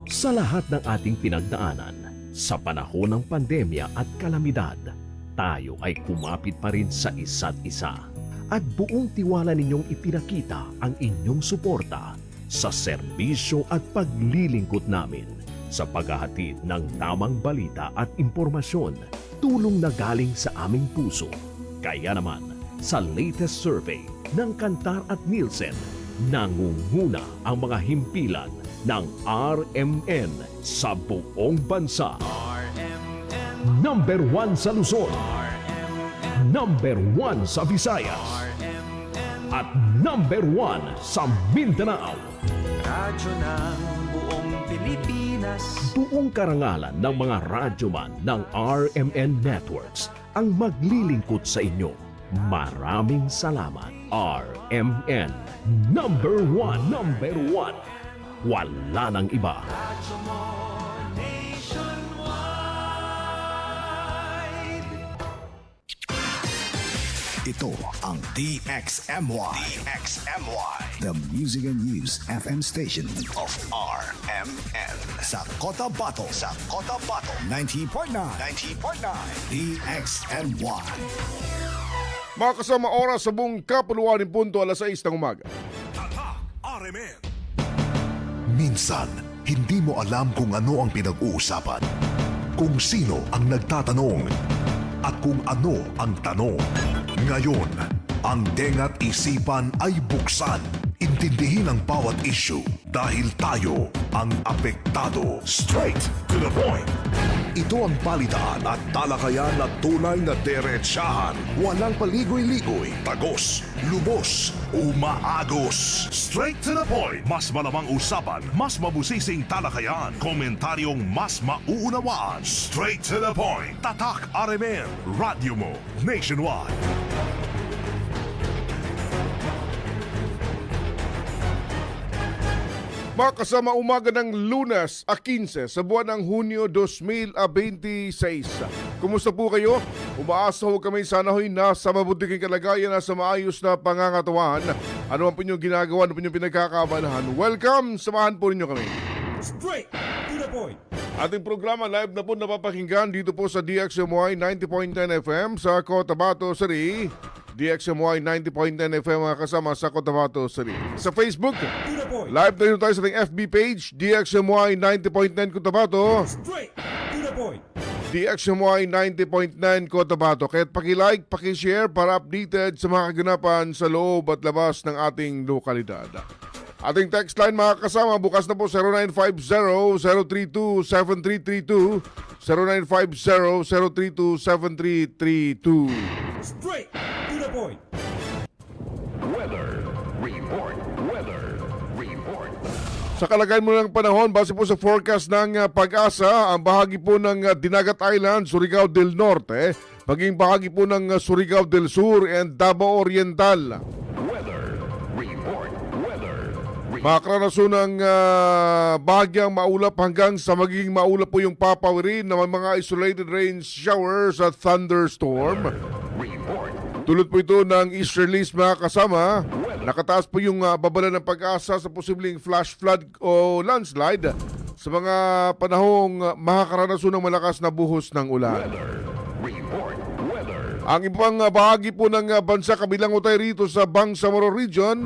Sa lahat ng ating pinagdaanan, sa panahon ng pandemya at kalamidad, tayo ay kumapit pa rin sa isa't isa. At buong tiwala ninyong ipinakita ang inyong suporta sa serbisyo at paglilingkod namin sa paghahatid ng tamang balita at impormasyon, tulong na galing sa aming puso. Kaya naman, sa latest survey ng Kantar at Nielsen, nangunguna ang mga himpilan ng RMN sa buong bansa. RMN, Number 1 sa Luzon, RMN, number 1 sa Visayas, RMN, at number 1 sa Mindanao. radyo ng buong Pilipinas. Buong karangalan ng mga radyoman ng RMN Networks ang maglilingkod sa inyo. Maraming salamat, RMN. Number 1, number 1. Wala nang iba. Radyo mo nationwide. Ito ang DXMY. The Music and News FM station of RMN. Sa Cotabato. 90.9. DXMY. Mga kasama, oras sa buong kapuluan ng punto alas 6 ng umaga. Minsan, hindi mo alam kung ano ang pinag-uusapan, kung sino ang nagtatanong, at kung ano ang tanong. Ngayon, ang tenga't isipan ay buksan. Intindihin ang bawat issue dahil tayo ang apektado. Straight to the point. Ito ang palitaan at talakayan na tunay na derechahan. Walang paligoy-ligoy, tagos, lubos, umaagos. Straight to the point. Mas malamang usapan, mas mabusising talakayan, komentaryong mas mauunawaan. Straight to the point. Tatak RMN. Radyo mo nationwide. Mga kasama, umaga ng Lunes, 15 sa buwan ng Hunyo 2026. Kumusta po kayo? Umaasa ho kami sana ho'y nasa mabuting kalagayan, nasa maayos na pangangatawan. Ano ang pinyong ginagawa, ano pinyong pinagkakabalahan? Welcome! Samahan po ninyo kami. Straight to the point. Ating programa live na po napapakinggan dito po sa DXMY 90.9 FM sa Cotabato City. DXMY 90.9 FM mga kasama sa Cotabato City. Sa Facebook, To the point. live na rin tayo sa ating FB page, DXMY 90.9 Cotabato, Straight to the point. DXMY 90.9 Cotabato. Kaya't pakilike, pakishare para updated sa mga kaganapan sa loob at labas ng ating lokalidad. Ating text line mga kasama, bukas na po 0950-032-7332, 0950-032-7332. Straight to the point. Sa kalagayan mo ng panahon, base po sa forecast ng Pag-asa, ang bahagi po ng Dinagat Island, Surigao del Norte, maging bahagi po ng Surigao del Sur and Davao Oriental. Makakarason ng bahagyang maulap hanggang sa magiging maulap po yung papawirin na may mga isolated rain showers at thunderstorm. Tulad po ito ng easterlies mga kasama. Nakataas po yung babala ng Pag-asa sa posibleng flash flood o landslide sa mga panahong makakaranason ng malakas na buhos ng ulan. Ang ibang bahagi po ng bansa kabilang utay rito sa Bangsamoro Region,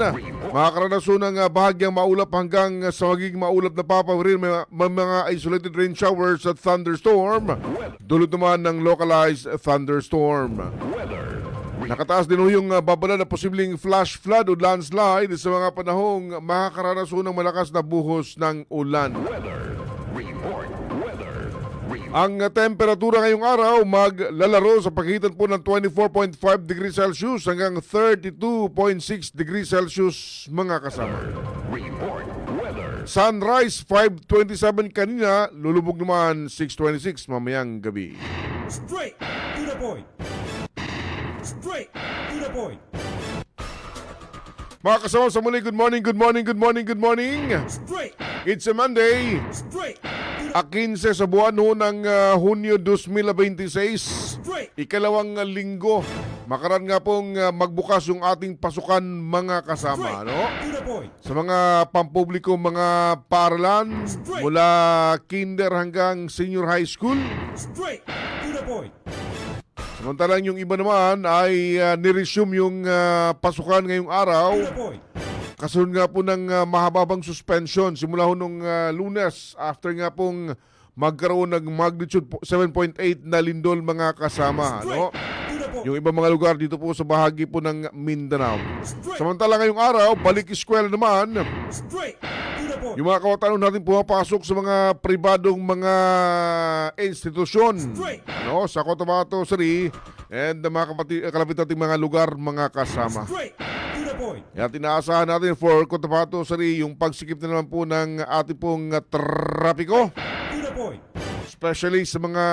makakaranason ng bahagyang maulap hanggang sa magiging maulap na papawirin, may mga isolated rain showers at thunderstorm. Dulot naman ng localized thunderstorm. Nakataas din yung babala na posibleng flash flood o landslide sa mga panahong makakaranason ng malakas na buhos ng ulan. Ang temperatura ngayong araw maglalaro sa pagitan po ng 24.5 degrees Celsius hanggang 32.6 degrees Celsius mga kasama. Sunrise 5:27 kanina, lulubog naman 6:26 mamayang gabi. Straight to the point. Straight to the point. Mga kasama sa muli, good morning, good morning, good morning, good morning. Straight. It's a Monday. Straight to the 15 sa buwan ho ng Hunyo 2026, Straight. ikalawang linggo. Makaran nga pong magbukas yung ating pasukan mga kasama. Straight. Ano? To the point. Sa mga pampubliko mga paaralan mula kinder hanggang senior high school. Straight. To the point. Samantalang yung iba naman ay niresume yung pasukan ngayong araw. To the point. Kasunod nga po ng mahababang suspension simula ho nung Lunes after nga pong magkaroon ng magnitude 7.8 na lindol mga kasama. Ano? To the point. Yung ibang mga lugar dito po sa bahagi po ng Mindanao. Samantala ngayong araw, balik eskwela naman. Straight. To the point. Yung mga kawatanong natin pumapasok sa mga pribadong mga institusyon. Straight. Ano, sa Cotabato City and mga kalapit nating mga lugar mga kasama. Straight. To the point. Kaya tinaasahan natin for Cotabato City yung pagsikip na naman po ng ating pong trapiko. To the point. Especially sa mga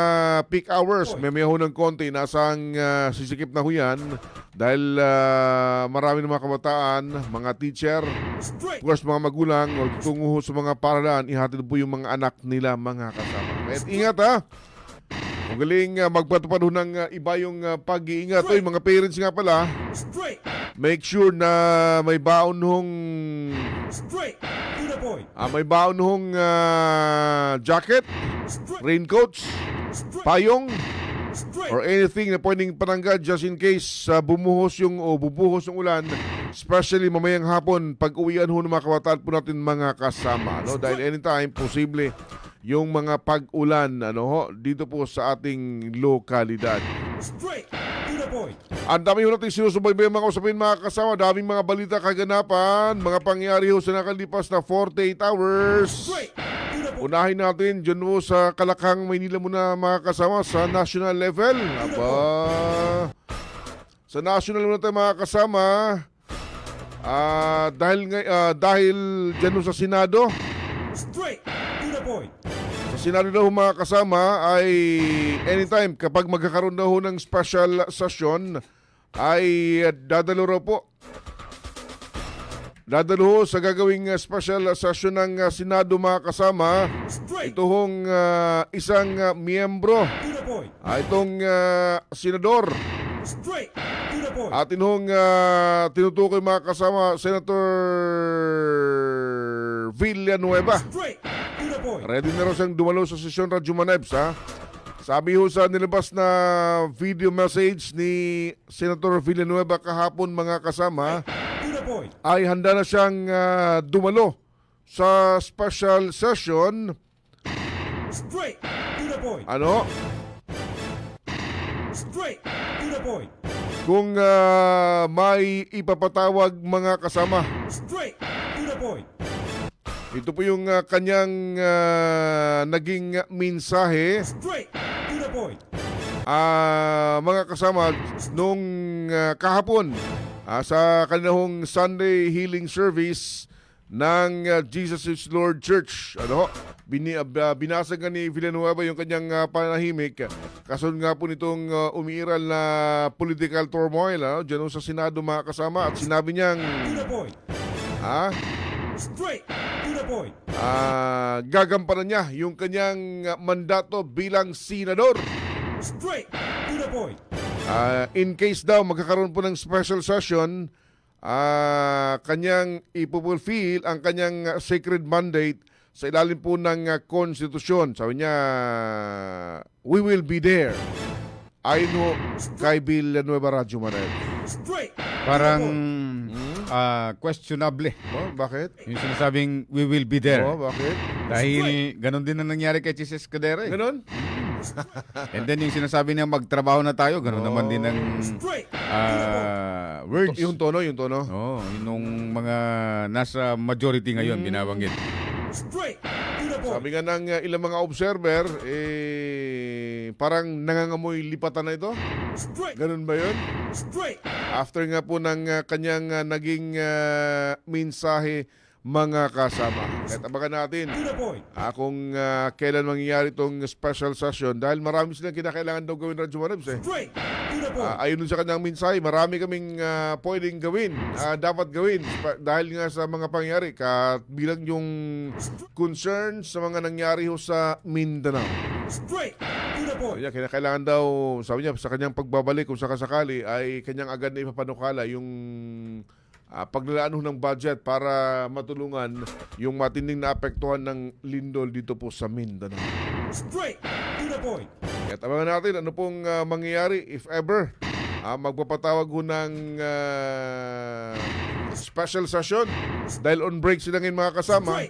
peak hours, may ho ng konti, nasang sisikip na ho yan dahil marami ng mga kabataan, mga teacher, Straight. of course mga magulang, o tungo ho sa mga paralan, ihatid po yung mga anak nila mga kasama. Kaya ingat ha! Magaling magpatupad ho ng iba yung pag-iingat. Oy, mga parents nga pala, Straight. make sure na may baon hong Straight. To the point. may baon hong jacket, Straight. raincoats, payong, Straight. or anything na pwedeng panangga just in case bumuhos yung o bubuhos yung ulan, especially mamayang hapon pag uwian ho ng mga kabataan po natin mga kasama, no? Dahil anytime posible yung mga pag-ulan ano ho, dito po sa ating lokalidad. Straight. To the point. Ang dami ho natin sinusubaybay mga usapin mga kasama, daming mga balita kaganapan, mga pangyari ho sa nakalipas na 48 hours. Straight. To the point. Unahin natin dyan ho sa Kalakang, Maynila muna mga kasama sa national level. Aba, sa national muna tayo mga kasama. Dahil dyan ho sa Senado, Straight. To the point. sa Senado daw mga kasama ay anytime kapag magkakaroon daw ho ng special session ay dadalo raw po. Dadalo ho sa gagawing special session ng Senado mga kasama. Straight. Ito hong isang miyembro, To the point. itong senador. Straight. To the point. Atin hong tinutukoy mga kasama, Senator Villanueva. Straight. To the point. Ready na raw siyang dumalo sa sesyon Radyo Manebs, ha? Sabi ho sa nilabas na video message ni Senator Villanueva kahapon mga kasama, To the point. ay handa na siyang dumalo sa special session. Straight. To the point. Ano? Straight. To the point. Kung may ipapatawag mga kasama. Straight. To the point. Ito po yung kanyang naging mensahe. Straight. To the point. Mga kasama, nung kahapon sa kanilang Sunday Healing Service ng Jesus is Lord Church. Ano? Binasag nga ni Villanueva yung kanyang panahimik. Kasunod nga po nitong umiiral na political turmoil dyan sa Senado mga kasama. At sinabi niyang To the point. Straight. To the point. gagampanan niya yung kanyang mandato bilang senador. Straight. To the point. In case daw magkakaroon po ng special session, kanyang ipupulfill ang kanyang sacred mandate sa ilalim po ng konstitusyon. Sabi niya, we will be there. Ayon ho kay Villanueva Radyo Manel. Straight. Parang questionable. Oh, bakit? Yung sinasabing we will be there. Oh, bakit? Dahil ganon din ang nangyari kay Chis Escudero. Ganon? And then yung sinasabi niya magtrabaho na tayo, ganon naman din ang Straight. words. Yung tono. Oh, yung mga nasa majority ngayon binabanggit. Straight. To the point. Sabi nga ng ilang mga observer, parang nangangamoy lipatan na ito. Straight. Ganun ba yun? Straight. After nga po ng kanyang naging mensahe mga kasama. Kahit abangan natin To the point. kung kailan mangyayari itong special session dahil marami silang kinakailangan daw gawin Radyo Manebs Straight. To the Ayon sa kanyang mensahe, marami kaming pwedeng gawin, dapat gawin dahil nga sa mga pangyari bilang yung concern sa mga nangyari ho sa Mindanao. Straight to the point. Kaya kailangan daw, sabi niya, sa kanyang pagbabalik kung sakasakali ay kanyang agad na ipapanukala yung paglalaan ho ng budget para matulungan yung matinding naapektuhan ng lindol dito po sa Mindanao. Straight to the point. Kaya abangan natin ano pong mangyayari if ever magpapatawag ho ng special session dahil on break sila ngayon mga kasama.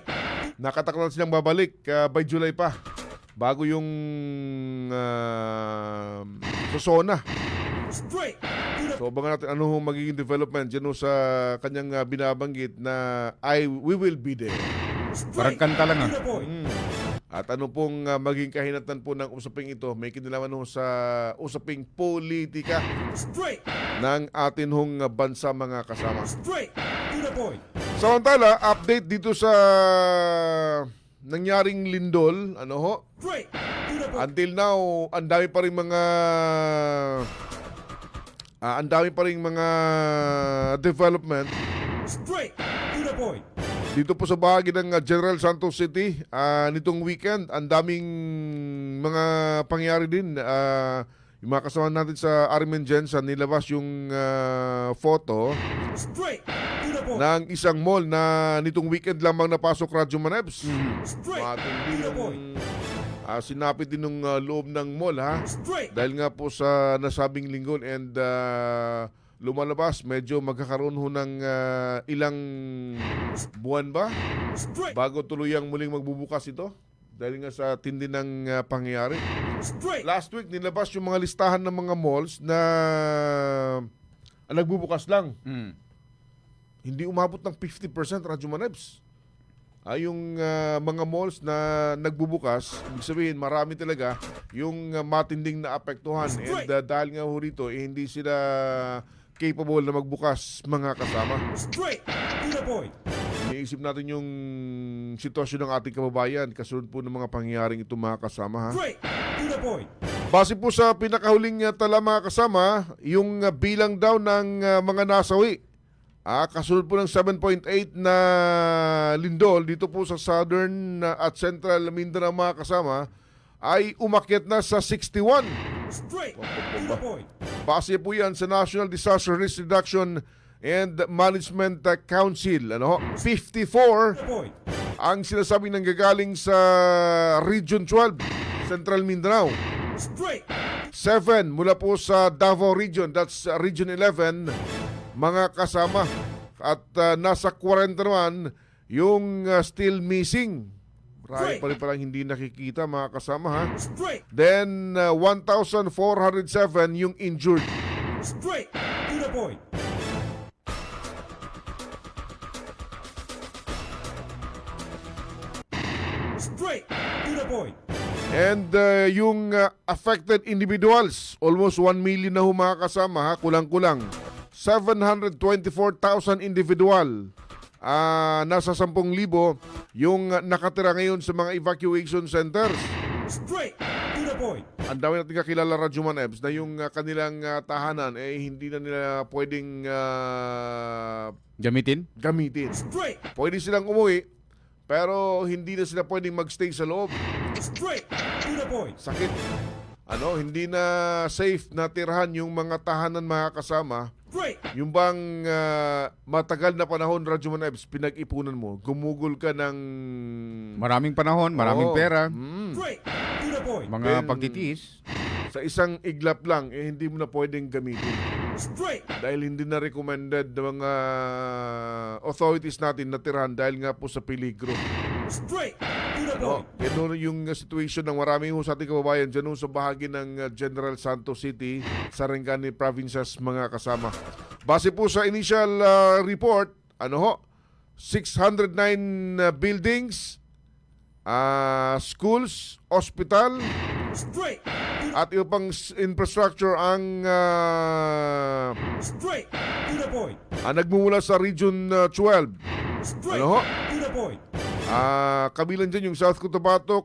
Nakataklan silang babalik by July pa bago yung susona. Straight to the So abangan natin ano hong magiging development dyan ho sa kanyang binabanggit na we will be there. Parang kanta lang to the point. At ano pong maging kahinatan po ng usaping ito, may kinalaman ho sa usaping politika Straight, ng atin hong bansa mga kasama. straight to the point. Samantala, update dito sa nangyaring lindol, ano ho? Straight to the point. Until now, ang dami pa rin mga development Straight to the point. dito po sa bahagi ng General Santos City. Nitong weekend, ang daming mga pangyari din. Yung mga kasama natin sa Armin Jensen, nilabas yung photo Straight to the point. ng isang mall na nitong weekend lamang napasok Radyo Manebs. Straight Matindi to the point. yung sinapit din ng loob ng mall, ha? Straight. Dahil nga po sa nasabing linggo and lumalabas, medyo magkakaroon ho ng ilang buwan ba Straight. bago tuluyang muling magbubukas ito dahil nga sa tindi ng pangyayari. Straight. Last week nilabas yung mga listahan ng mga malls na nagbubukas lang. Hindi umabot ng 50% Radyo Manebs. Yung mga malls na nagbubukas, ibig sabihin marami talaga yung matinding na apektuhan. And dahil nga ho rito, hindi sila capable na magbukas mga kasama. Straight to the point. Iniisip natin yung sitwasyon ng ating kababayan kasunod po ng mga pangyayaring ito mga kasama, ha? Straight to the point. Base po sa pinakahuling tala mga kasama, yung bilang daw ng mga nasawi kasunod po ng 7.8 na lindol dito po sa Southern at Central Mindanao mga kasama ay umakyat na sa 61. Straight to the point. Base po yan sa National Disaster Risk Reduction and Management Council. 54 The point. ang sinasabing nanggagaling sa Region 12, Central Mindanao. Straight. 7 mula po sa Davao Region, that's Region 11, mga kasama. At nasa 40 naman yung still missing. Marami pa rin palang hindi nakikita mga kasama, ha? Straight. Then 1,407 yung injured. Straight to the point. Straight to the point. And yung affected individuals, almost 1 million na ho mga kasama, ha? Kulang-kulang. 724,000 individual. Nasa 10,000 yung nakatira ngayon sa mga evacuation centers. Straight to the point. Ang dami natin kakilala Radyo Manebs na yung kanilang tahanan hindi na nila pwedeng Gamitin? gamitin. Straight. Pwede silang umuwi pero hindi na sila pwedeng magstay sa loob. Straight to the point. Sakit. Hindi na safe na tirahan yung mga tahanan mga kasama. Straight. Yung bang matagal na panahon, Radyo Manebs, pinag-ipunan mo, gumugol ka ng Maraming panahon, maraming Oo. pera, Straight to the point. mga Then- pagtitiis. sa isang iglap lang, hindi mo na pwedeng gamitin. Straight. Dahil hindi na recommended ng mga authorities natin na tirahan dahil nga po sa peligro. Straight to the point. Ganun yung situation ng maraming sa ating kababayan dyan sa bahagi ng General Santos City, Sarangani Provinces mga kasama. Base po sa initial report, 609 buildings, schools, hospital, Straight. at iba pang infrastructure ang Straight to the point. nagmumula sa Region 12. Straight Ano ho? to the point. Kabilang dyan yung South Cotabato,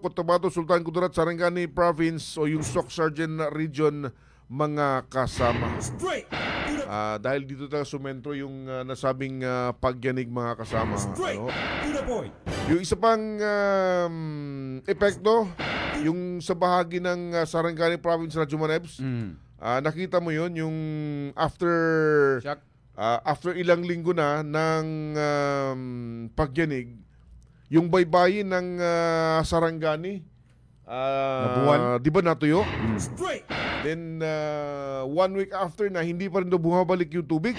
Sultan Kudarat, Sarangani Province o yung Soc Sargent Region mga kasama. Straight. To the Dahil dito talaga sumentro yung nasabing pagyanig mga kasama. straight. Ano? To the point. Yung isa pang epekto, yung sa bahagi ng Sarangani Province na Jumanebs, nakita mo yun, yung after Shock. after ilang linggo na ng pagyanig, yung baybayin ng Sarangani, Nabuwal. di ba natuyo? Straight. Then 1 week after na hindi pa rin daw bumabalik yung tubig.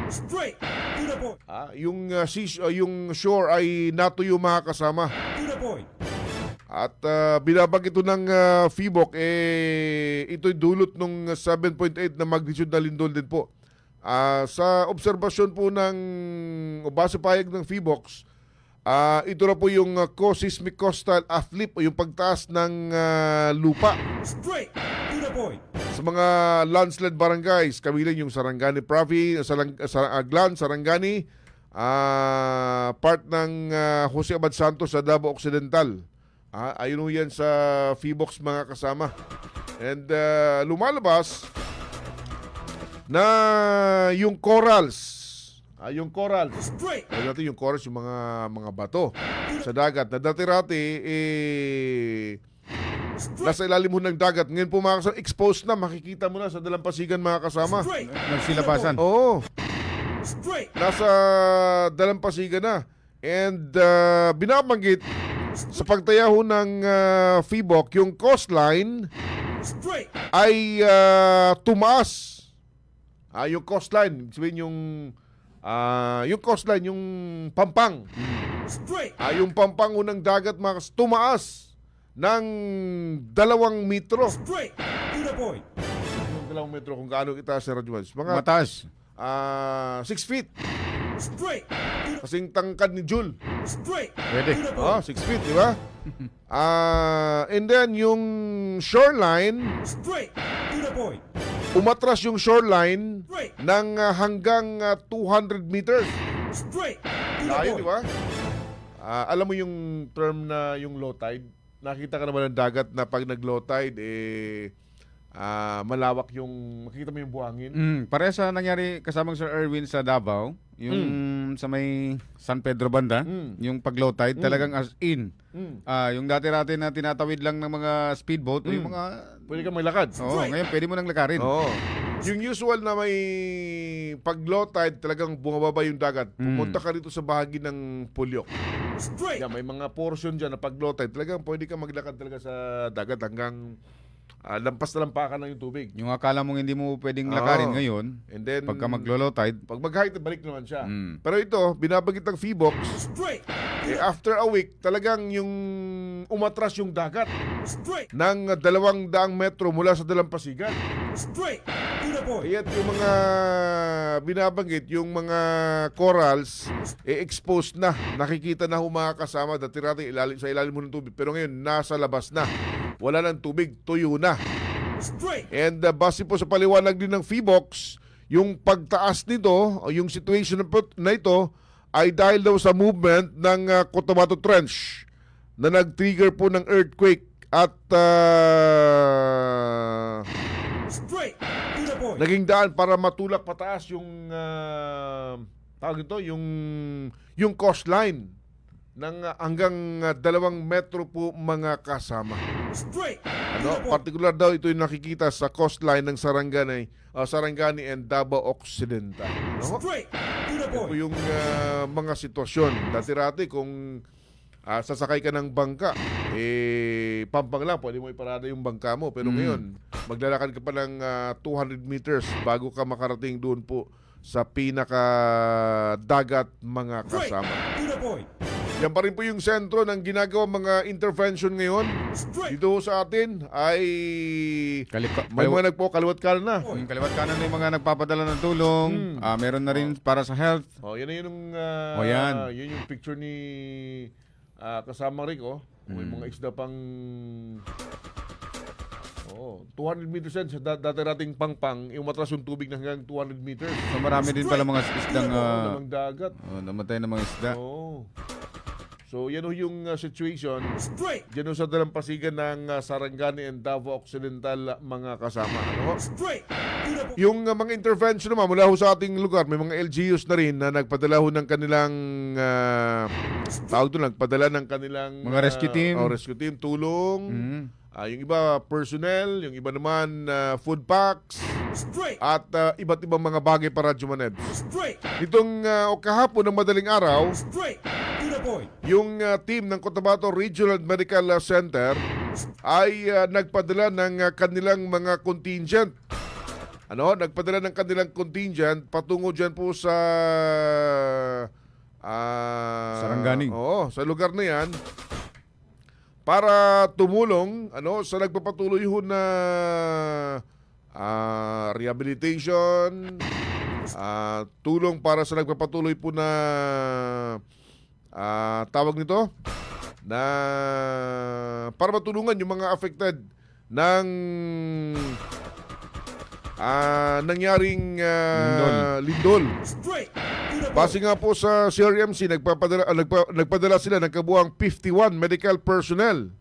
Straight. To the point. Yung shore ay natuyo mga kasama. To the point. At binabag ito ng FIBOC, ito'y dulot ng 7.8 na magnitude na lindol din po. Sa obserbasyon po ng o base payag ng FIBOC, ito na po yung co-seismic coastal uplift o yung pagtaas ng lupa Straight. To the point. sa mga landslide barangays, kabilang yung Sarangani Province, Aglan, Sarangani, part ng Jose Abad Santos sa Davao Occidental. Ayun ho yan sa FIBOC mga kasama. And lumalabas na yung corals. Yung corals. Straight. Dati yung corals, yung mga bato sa dagat na dati-rati nasa ilalim mo ng dagat. Ngayon po mga kasama, exposed na, makikita mo na sa dalampasigan mga kasama. Straight. Nagsilabasan. Oo, Straight. nasa dalampasigan na. And binabanggit sa pagtaya ho ng FIBOC, yung coastline Straight. ay tumaas. Yung coastline, sabihin yung coastline, yung pampang. Straight. Yung pampang unang dagat tumaas ng 2 metro. Straight. To the point. Yung 2 metro kung gaano itaas sa Radwans. Mga Mataas. 6 feet. Straight. Kasing tangkad ni Jul. Straight. Pwede. To the point. 6 feet, di ba? And then yung shoreline, Straight. To the point. umatras yung shoreline Straight. ng hanggang 200 meters. Straight. To the Layo, point. di ba? Alam mo yung term na yung low tide? Nakita ka naman ng dagat na pag nag-low tide, malawak yung, makikita mo yung buhangin. Pareha sa nangyari kasamang Sir Erwin sa Davao, yung sa may San Pedro banda, yung pag low tide, talagang as in. Yung dati-rati na tinatawid lang ng mga speedboat, o yung mga... Pwede ka maglakad. Oo, ngayon pwede mo nang lakarin. Oo. Yung usual na may pag low tide, talagang bumababa yung dagat. Pumunta ka rito sa bahagi ng Pulyok. Straight. Yan, may mga portion dyan na pag low tide, talagang pwede ka maglakad talaga sa dagat hanggang lampas na lampakan ng yung tubig. Yung akala mong hindi mo pwedeng lakarin Oo. ngayon, And then, pagka mag-low tide, pag mag-high tide, balik naman siya. Mm. Pero ito, binabagit ng FIBOC, Straight. after a week, talagang yung umatras yung dagat Straight. ng 200 metro mula sa dalampasigan. Straight. To the point. Kaya't yung mga binabanggit, yung mga corals, exposed na. Nakikita na mga kasama, dati-rati sa ilalim mo ng tubig. Pero ngayon, nasa labas na. Wala ng tubig, tuyo na. Straight. And base po sa paliwanag din ng FIBOC, yung pagtaas nito, o yung situation na ito, ay dahil daw sa movement ng Cotabato Trench na nag-trigger po ng earthquake at Straight. To the point. naging daan para matulak pataas yung tawag ito, yung coastline ng hanggang 2 metro po mga kasama. Straight. Particular daw ito yung nakikita sa coastline ng Sarangani and Davao Occidental. Straight. To the Ito point. yung mga sitwasyon. Dati-rati kung sasakay ka ng bangka, pampang lang, pwede mo iparada yung bangka mo. Pero ngayon, maglalakad ka pa ng 200 meters bago ka makarating doon po sa pinaka-dagat mga Straight. kasama. To the point. Yan pa rin po yung sentro ng ginagawang mga intervention ngayon. Straight. Dito sa atin ay may mga kaliwat kanan na. yung kaliwat kanan na yung mga nagpapadala ng tulong, meron na rin para sa health. Yan na yung yan. yun yung picture ni kasama Rick, May mga isda pang 200 meters yan. Dati-rating pangpang, umatras yung tubig na hanggang 200 meters. So marami din pala mga isdang Namang dagat. namatay na mga isda. So yan ho yung situation Straight. dyan ho sa dalampasigan ng Sarangani and Davao Occidental, mga kasama. Ano ho? Straight. To the point. Yung mga intervention naman mula ho sa ating lugar, may mga LGUs na rin na nagpadala ho ng kanilang tawag doon, nagpadala ng kanilang Mga rescue team. rescue team, tulong. Mm. Yung iba personnel, yung iba naman food packs Straight. at iba't ibang mga bagay para Radyo Manebs. Straight. Nitong kahapon ng madaling araw, Straight. To the point. yung team ng Cotabato Regional Medical Center ay nagpadala ng kanilang mga contingent. Nagpadala ng kanilang contingent patungo dyan po sa Sarangani. Oo, sa lugar na yan para tumulong sa nagpapatuloy ho na rehabilitation, tulong para sa nagpapatuloy po na tawag nito na para matulungan yung mga affected ng nangyaring lindol. Straight. To the point. Base nga po sa CRMC, nagpadala sila ng kabuang 51 medical personnel.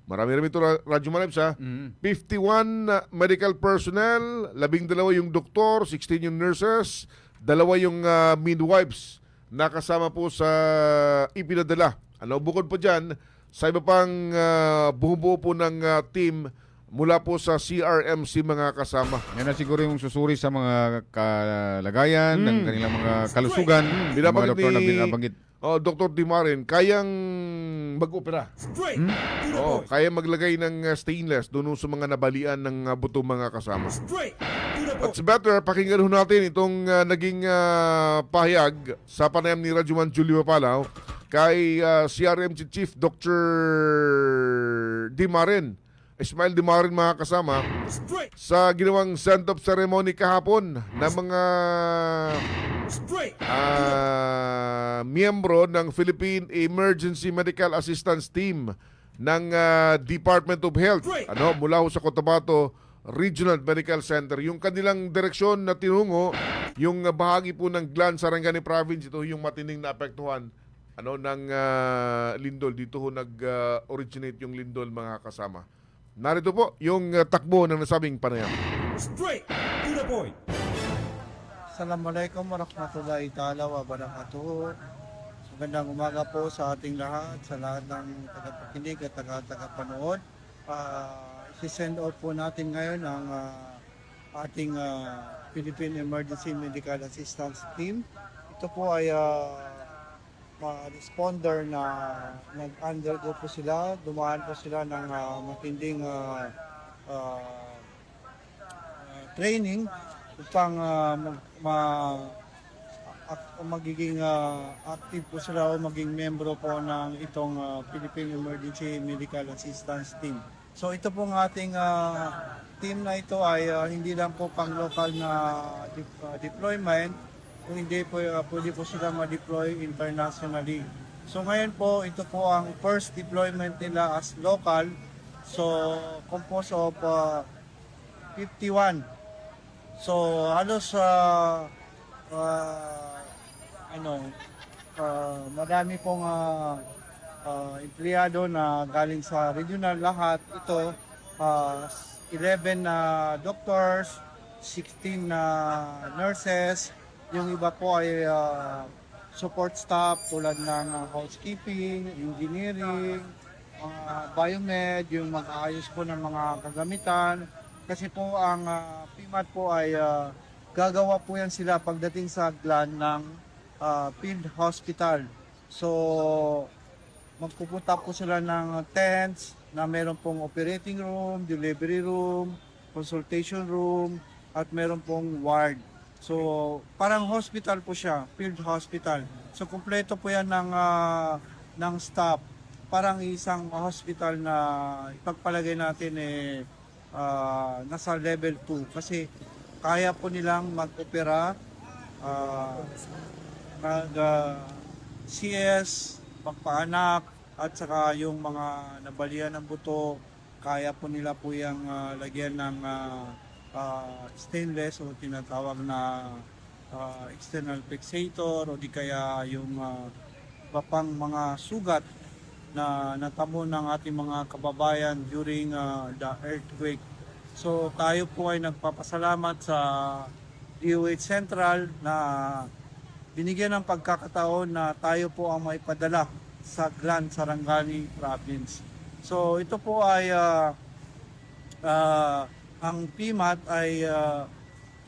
Marami-rami ito, Radyo Manebs, ha? 51 medical personnel, 12 yung doktor, 16 yung nurses, 2 yung midwives na kasama po sa ipinadala. Bukod po dyan, sa iba pang bumubuo po ng team mula po sa CRMC, mga kasama. Yan na siguro yung susuri sa mga kalagayan ng kanilang mga kalusugan. Mga Binabanggit doktor na ni binabanggit. Dr. Dimarin, kayang mag-opera. Straight. To the point. Kaya maglagay ng stainless doon sa mga nabalian ng buto, mga kasama. Straight. To the But point. better, pakinggan ho natin itong naging pahayag sa panayam ni Radyoman Julio Mapalaw kay CRMC Chief Dr. Dimarin, Ismael Dimarin, mga kasama, Straight. sa ginawang send-off ceremony kahapon ng mga Straight. miyembro ng Philippine Emergency Medical Assistance Team ng Department of Health, mula ho sa Cotabato Regional Medical Center. Yung kanilang direksyon na tinungo, yung bahagi po ng Glan Sarangani Province, ito yung matinding naapektuhan ng lindol. Dito ho nag-originate yung lindol, mga kasama. Narito po yung takbo ng nasabing panayam. Straight. To the point. Assalamualaikum warahmatullahi ta'ala wa barakatuh. Magandang umaga po sa ating lahat, sa lahat ng tagapakinig at tagapanood. Isi-send out po natin ngayon ang ating Philippine Emergency Medical Assistance Team. Ito po ay responder na nag-undergo po sila, dumaan po sila ng matinding training upang magiging active po sila o maging membro po ng itong Philippine Emergency Medical Assistance Team. So ito pong ating team na ito ay hindi lang po pang local na deployment, kung hindi po pwede po sila ma-deploy internationally. So ngayon po, ito po ang first deployment nila as local. So composed of 51. So halos madami pong empleyado na galing sa regional lahat. Ito 11 na doctors, 16 na nurses, yung iba po ay support staff tulad ng housekeeping, engineering, biomed, yung mag-aayos po ng mga kagamitan. Kasi po ang PMAD po ay gagawa po yan sila pagdating sa Glan ng field hospital. So magpupunta po sila ng tents na meron pong operating room, delivery room, consultation room, at meron pong ward. So parang hospital po siya, field hospital. So kumpleto po yan ng staff. Parang isang hospital na ipagpalagay natin nasa level 2 kasi kaya po nilang mag-opera, CS, pagpaanak, at saka yung mga nabalian ng buto, kaya po nila po yung lagyan ng stainless o tinatawag na external fixator o di kaya yung iba pang mga sugat na natamo ng ating mga kababayan during the earthquake. So tayo po ay nagpapasalamat sa DOH Central na binigyan ng pagkakataon na tayo po ang maipadala sa Gran Sarangani Province. So ito po ay ang PMAT ay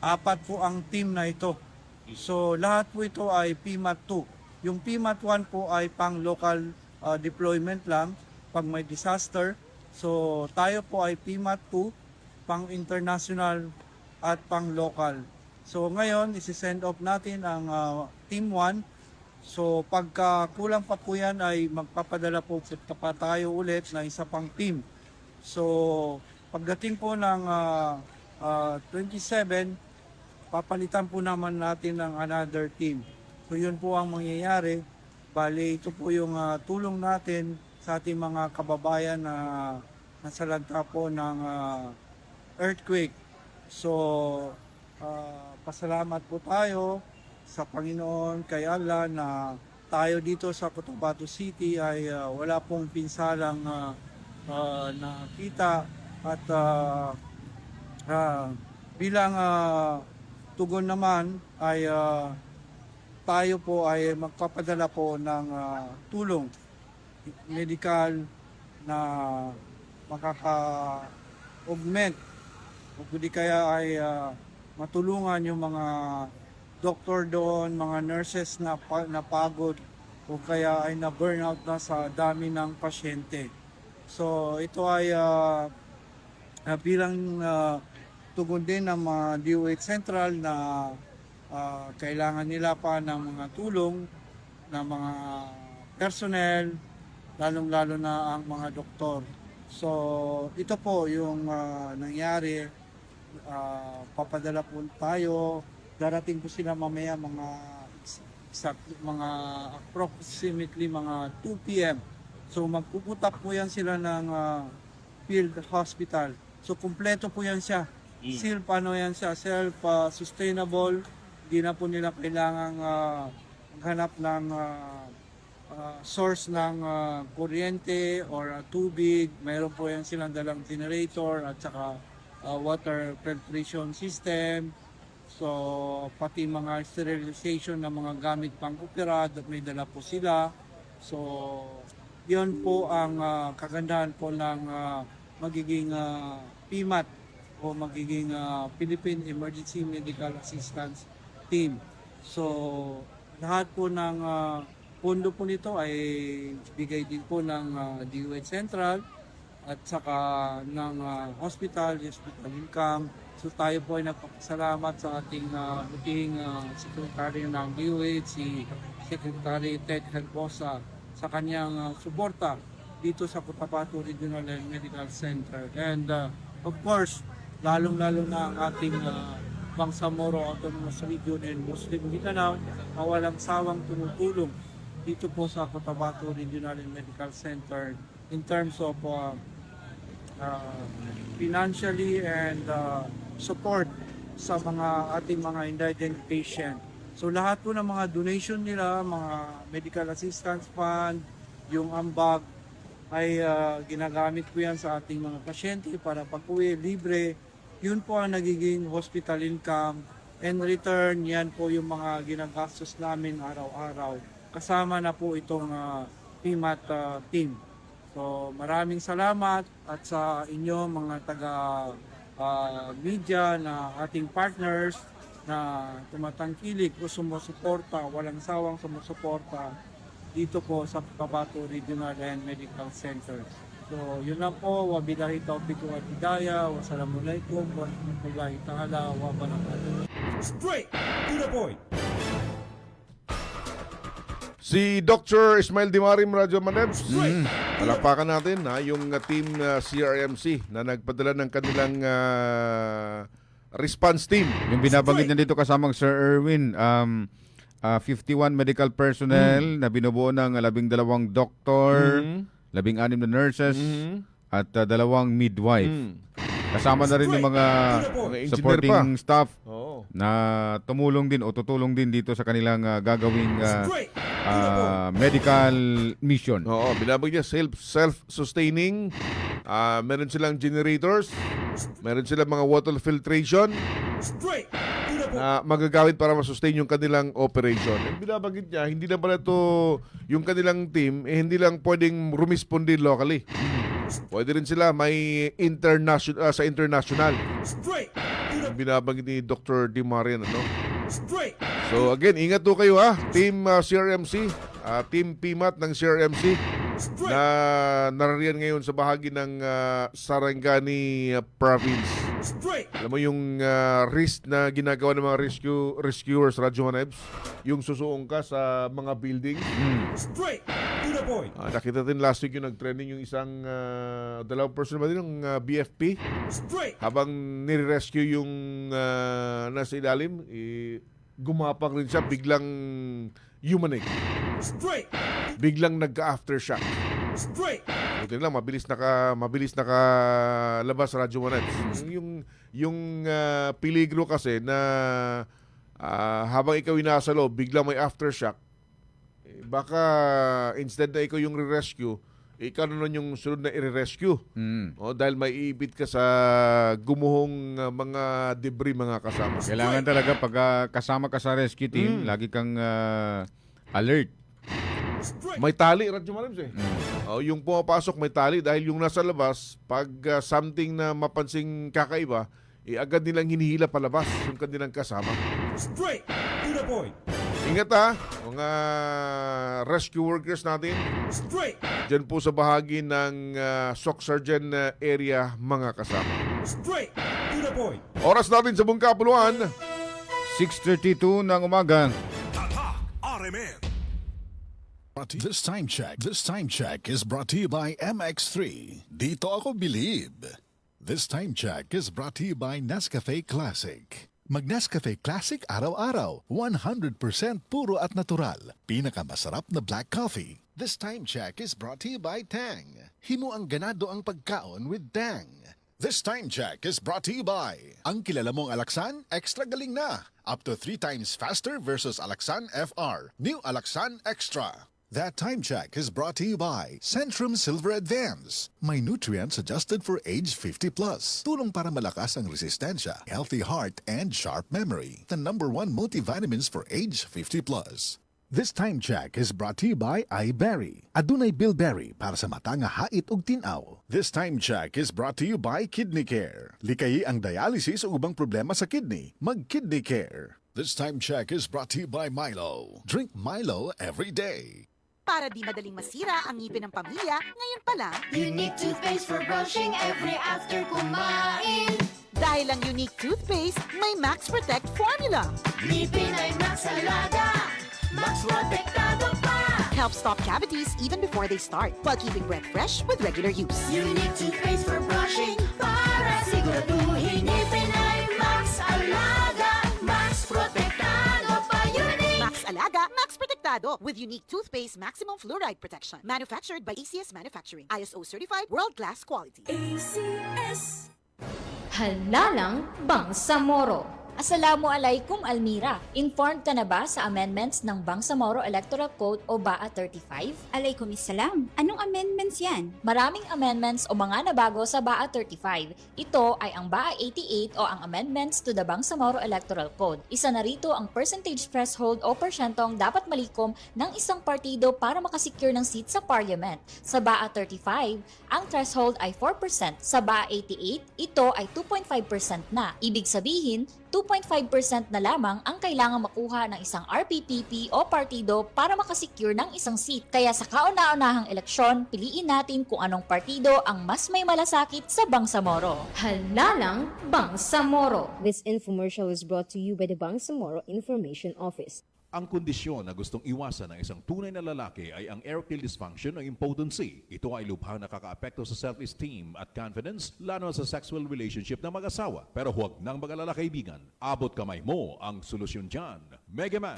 4 po ang team na ito. So lahat po ito ay PMAT 2. Yung PMAT 1 po ay pang local deployment lang pag may disaster. So tayo po ay PMAT 2, pang international at pang local. So ngayon isi-send off natin ang team 1. So pagka kulang pa po yan ay magpapadala po pa tayo ulit na isa pang team. So pagdating po ng 27, papalitan po naman natin ng another team. So yun po ang mangyayari. Bali, ito po yung tulong natin sa ating mga kababayan na nasalanta po ng earthquake. So, pasalamat po tayo sa Panginoon kay Allah na tayo dito sa Cotabato City ay wala pong pinsalang nakita at bilang tugon naman ay tayo po ay magpapadala po ng tulong medical na makaka-augment o di kaya ay matulungan yung mga doktor doon, mga nurses na napagod o kaya ay na-burnout na sa dami ng pasyente. So ito ay bilang tugon din ng mga DOH Central na kailangan nila pa ng mga tulong ng mga personnel, lalong-lalo na ang mga doktor. So ito po yung nangyari. Papadala po tayo. Darating po sila mamaya mga approximately mga 2 p.m. So magpuputak po yan sila ng field hospital. So kumpleto po yan siya. Yan siya, self-sustainable. Hindi na po nila kailangang maghanap ng source ng kuryente or tubig. Mayroon po yan silang dalang generator at saka water filtration system. So pati mga sterilization ng mga gamit pang opera, may dala po sila. So yun po ang kagandahan po ng magiging PMAT o magiging Philippine Emergency Medical Assistance Team. So lahat po ng pondo po nito ay bigay din po ng DOH Central at saka ng hospital income. So tayo po ay nagpapasalamat sa ating buting Secretary ng DOH, si Secretary Ted Herbosa, sa kanyang suporta dito sa Cotabato Regional and Medical Center. And of course, lalong-lalo na ang ating Bangsamoro Autonomous Region and Muslim Mindanao na walang sawang tumutulong dito po sa Cotabato Regional and Medical Center in terms of financially and support sa mga ating mga indigent patient. So lahat po ng mga donation nila, mga medical assistance fund, yung ambag, ay ginagamit po yan sa ating mga pasyente para pag-uwi libre. Yun po ang nagiging hospital income. And return, yan po yung mga ginagastos namin araw-araw. Kasama na po itong PMAT team. So maraming salamat at sa inyo mga taga-media na ating partners na tumatangkilik o sumusuporta, walang sawang sumusuporta dito po sa Cotabato Regional and Medical Center. So yun lang po, wabillahi taufiq wa hidayah, wassalamualaikum warahmatullahi ta'ala wa barakatuh. Straight to the point. Si Dr. Ismail Dimarim, Radyo Manebs. Palakpakan natin yung team CRMC na nagpadala ng kanilang response team. Yung binabanggit niya dito kasamang Sir Erwin, 51 medical personnel na binubuo ng 12 doktor, 16 na nurses, at 2 midwife. Kasama na rin yung mga engineer supporting staff Oo. na tumulong din o tutulong din dito sa kanilang gagawing medical mission. Oo, binabag niya self-sustaining. Meron silang generators. Meron silang mga water filtration Straight to the point. na magagamit para masustain yung kanilang operation. And binabagit niya, hindi lang pala ito yung kanilang team, hindi lang pwedeng rumispondi locally. Pwede rin sila may sa international. Straight to the Binabagit ni Dr. Di Marian, ano? straight. So again, ingat po kayo ha, Team CRMC, Team PMAT ng CRMC na naririyan ngayon sa bahagi ng Sarangani Province. Straight. Alam mo yung risk na ginagawa ng mga rescuers, Radyo Manebs, yung susuong ka sa mga building. Straight to the point. Nakita din last week yung nag-trending yung isang dalawang person ba din ng BFP Straight. habang nire-rescue yung nasa ilalim, gumapang rin siya, biglang humanig. Straight. Biglang nagka-aftershock. Straight. Buti lang, mabilis nakalabas sa Radyo Manebs. Yung peligro kasi na habang ikaw nasa loob, biglang may aftershock, baka instead na ikaw yung re-rescue, ikaw na nun yung sunod na i-rescue. Dahil may iibit ka sa gumuhong mga debris, mga kasama. Kailangan talaga pag kasama ka sa rescue team, lagi kang alert. May tali, Radyo Manebs eh. Yung pumapasok may tali dahil yung nasa labas, pag something na mapansing kakaiba, agad nilang hinihila palabas yung kanilang kasama. Straight to the point. Ingat ha, mga rescue workers natin. Straight. Diyan po sa bahagi ng Soxargen area, mga kasama. Straight to the point. Oras natin sa buong kapuluan. 6:32 ng umaga. Tatak RMN. This time check is brought to you by MX3. Dito ako believe. This time check is brought to you by Nescafe Classic. Mag-Nescafe Classic araw-araw. 100% puro at natural. Pinakamasarap na black coffee. This time check is brought to you by Tang. Himo ang ganado ang pagkaon with Tang. This time check is brought to you by ang kilala mong Alaxan, extra galing na. Up to 3 times faster versus Alaxan FR. New Alaxan Extra. That time check is brought to you by Centrum Silver Advance. May nutrients adjusted for age 50 plus. Tulong para malakas ang resistensya, healthy heart, and sharp memory. The #1 multivitamins for age 50 plus. This time check is brought to you by iBerry. Adunay bilberry para sa mata nga hait ug tinaw. This time check is brought to you by Kidney Care. Likayi ang dialysis o ubang problema sa kidney. Mag-Kidney Care. This time check is brought to you by Milo. Drink Milo every day. Para di madaling masira ang ngipin ng pamilya, ngayon pa lang, Unique toothpaste for brushing every after kumain. dahil ang Unique Toothpaste, may Max Protect Formula. Ngipin ay Max Alaga, Max Protektado pa. Helps stop cavities even before they start, while keeping breath fresh with regular use. Unique toothpaste for brushing para siguraduhin ngipin ay Max Alaga, Max Protektado pa. Unique. Max Alaga, Max Protectado with Unique Toothpaste Maximum Fluoride Protection. Manufactured by ACS Manufacturing. ISO certified, world-class quality. ACS. Halalang Bangsamoro. Assalamualaikum Almira. Informed ka na ba sa amendments ng Bangsamoro Electoral Code o BAA 35? Alaikumissalam. Anong amendments yan? Maraming amendments o mga nabago sa BAA 35. Ito ay ang BAA 88 o ang amendments to the Bangsamoro Electoral Code. Isa na rito ang percentage threshold o porsyentong dapat malikom ng isang partido para makasecure ng seat sa parliament. Sa BAA 35, ang threshold ay 4%. Sa BAA 88, ito ay 2.5% na. Ibig sabihin, 2.5% na lamang ang kailangang makuha ng isang RPPP o partido para makasecure ng isang seat. Kaya sa kauna-unahang eleksyon, piliin natin kung anong partido ang mas may malasakit sa Bangsamoro. Halalang Bangsamoro. This infomercial is brought to you by the Bangsamoro Information Office. Ang kondisyon na gustong iwasan ng isang tunay na lalaki ay ang erectile dysfunction o impotency. Ito ay lubhang nakakaapekto sa self-esteem at confidence, lalo sa sexual relationship ng mag-asawa. Pero huwag nang mag-alala kaibigan. Abot kamay mo ang solusyon dyan. Mega Man,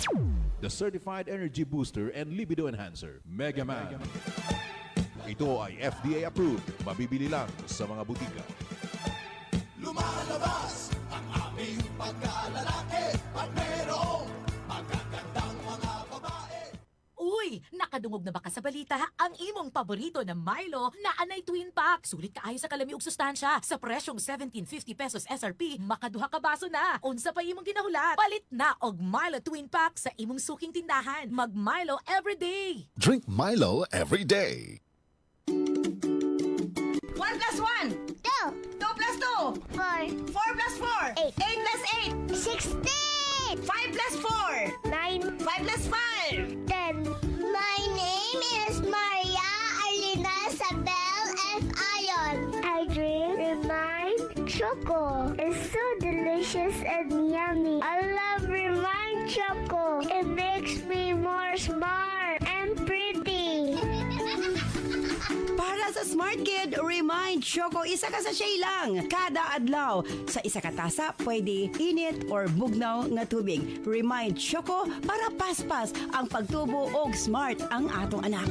the certified energy booster and libido enhancer. Mega Man. Ito ay FDA approved. Mabibili lang sa mga butika. Lumalabas ang aming pagkalalaki at merong magagandang mga babae. Uy, Uy, nakadungog na ba ka sa balita? Ang imong paborito na Milo na anay twin pack. Sulit kaayo sa kalami ug sustansya. Sa presyong 17.50 pesos SRP, makaduha ka baso na. Unsa pa imong ginahulat? Palit na og Milo twin pack sa imong suking tindahan. Mag Milo everyday. Drink Milo every day. 1 plus 1. 2. 2 plus 2. 4. 4 plus 4. 8. 8 plus 8. 16. 5 plus 4. 9. 5 plus 5. 10. My name is Maria Arlina Sabel F. Ayon. I drink Remind Choco. It's so delicious and yummy. I love Remind Choco. It makes me more smart and pretty. Para sa Smart Kid, Remind Choco, isa ka sa shay lang. Kada adlaw. Sa isa ka tasa, pwede init or bugnaw nga tubig. Remind Choco para paspas ang pagtubo og smart ang atong anak.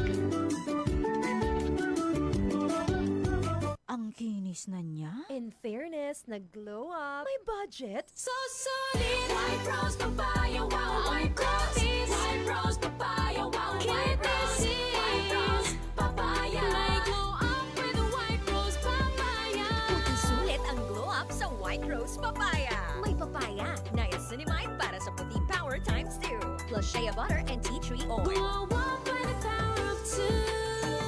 Ang kinis na niya. In fairness, nag-glow up. May budget. So solid. White Rose Papaya, wow, White Rose. White Rose Papaya, wow, White Rose. White Rose Papaya. May glow up with the White Rose Papaya. Puti sulit ang glow up sa White Rose Papaya. May papaya, niacinamide para sa puti power times 2. Plus shea butter and tea tree oil. Glow up with the power of 2.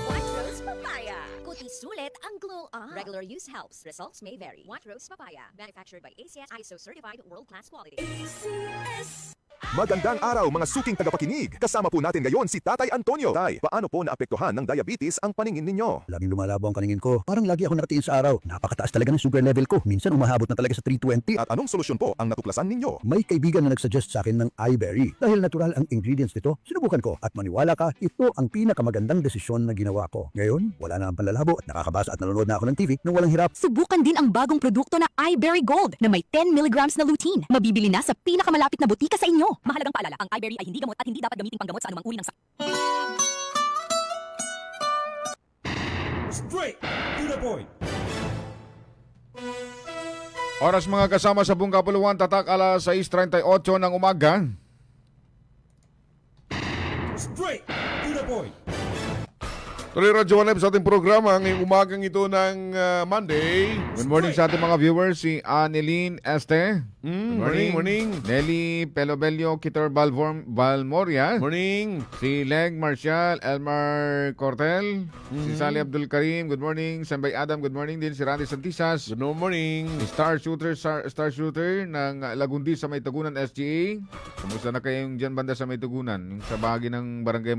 White Rose Papaya. Puti sulit ang glow up. Regular use helps. Results may vary. White Rose Papaya. Manufactured by ACS ISO certified world-class quality. ACS. Magandang araw mga suking tagapakinig. Kasama po natin ngayon si Tatay Antonio. Tay, paano po naapektuhan ng diabetes ang paningin ninyo? Laging lumalabo ang paningin ko. Parang lagi ako nakatingin sa araw. Napakataas talaga ng sugar level ko. Minsan umahabot na talaga sa 320. At anong solusyon po ang natuklasan ninyo? May kaibigan na nagsuggest sa akin ng iBerry. Dahil natural ang ingredients nito, sinubukan ko. At maniwala ka, ito ang pinakamagandang desisyon na ginawa ko. Ngayon, wala na ang panlalabo at nakakabasa at nanonood na ako ng TV nang walang hirap. Subukan din ang bagong produkto na iBerry Gold na may 10 mg na lutein. Mabibili na sa pinakamalapit na butika sa inyo. Mahalagang paalala, ang iBerry ay hindi gamot at hindi dapat gamitin panggamot sa anumang uri ng sakit. Straight to the point. Oras mga kasama sa buong kapuluan, tatak alas 6:38 ng umaga. Straight to the point. Tuloy Radyo 1 sa ating programa ngayong umagang ito ng Monday. Good morning sa ating mga viewers, si Aneline Este. Morning. Nelly Pelobelio Kitor Balmoria. Morning. Si Leg Marcial Elmar Cortel. Si Sally Abdul Karim. Good morning. Sambay Adam. Good morning din. Si Randy Santisas. Good morning. Si Star Shooter ng Lagundi sa Maytugunan SGA. Kumusta na kayong dyan banda sa Maytugunan? Yung sa bahagi ng Barangay